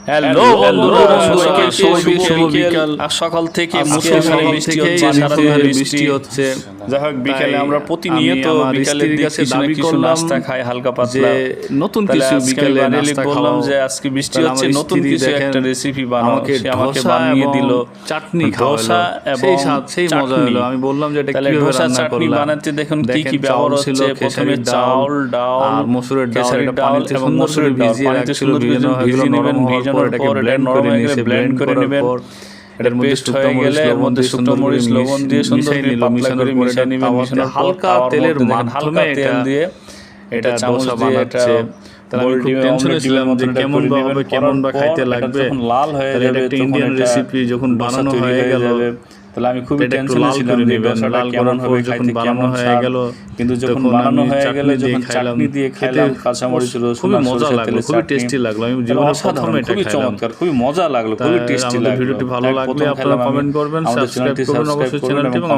Hello বন্ধুরা, সবাইকে শুভ বিকাল। আর সকাল থেকে বৃষ্টি হচ্ছে। যাই হোক, বিকালে আমরা প্রতিনিয়ত বিকালের দিকে কিছু নাস্তা খাই হালকা পাতলা। নতুন কিছু বিকালে নাস্তা বললাম যে আজকে বৃষ্টি হচ্ছে, নতুন কিছু একটা রেসিপি বানাও। সে আমাকে বানিয়ে দিল চাটনি, ধোসা এবং সেই মজা হলো। আমি বললাম যে এটা কিভাবে রান্না করলাম। বানাতে দেখুন কি কি ব্যবহার হচ্ছে। প্রথমে চাউল, ডাল আর মসুরের ডাল এবং মসুরের ভিজিয়ে রাখছিল, ভিজিয়ে নেবেন। ভিজানোর পর এটা নরম হয়ে গেলে ব্লেন্ড করে নেবেন। এটার মধ্যে হয়ে গেলে এর মধ্যে শুকনো মরিচ লবণ দিয়ে সুন্দর করে পাতলা করে মিশিয়ে নেবেন। হালকা তেলের মাধ্যমে তেল দিয়ে এটা চামচ দিয়ে এটা তাহলে আমি খুব টেনশনে ছিলাম যে কেমন বা হবে, কেমন বা খাইতে লাগবে। লাল হয়ে যাবে একটা ইন্ডিয়ান রেসিপি যখন বানানো হয়ে গেল, তাহলে আমি খুবই টেনশনে ছিলাম যে লাল কেমন হবে, যখন বানানো হয়ে গেল। কিন্তু যখন বানানো হয়ে গেলে, যখন চাটনি দিয়ে খাইলাম, কাঁচামরিচ রসুন, খুবই মজা লাগলো, খুবই টেস্টি লাগলো। আমি জীবনে প্রথম এটা খুবই চমৎকার, খুবই মজা লাগলো, খুবই টেস্টি লাগলো। ভিডিওটি ভালো লাগলে আপনারা কমেন্ট করবেন, সাবস্ক্রাইব করবেন অবশ্যই চ্যানেলটি এবং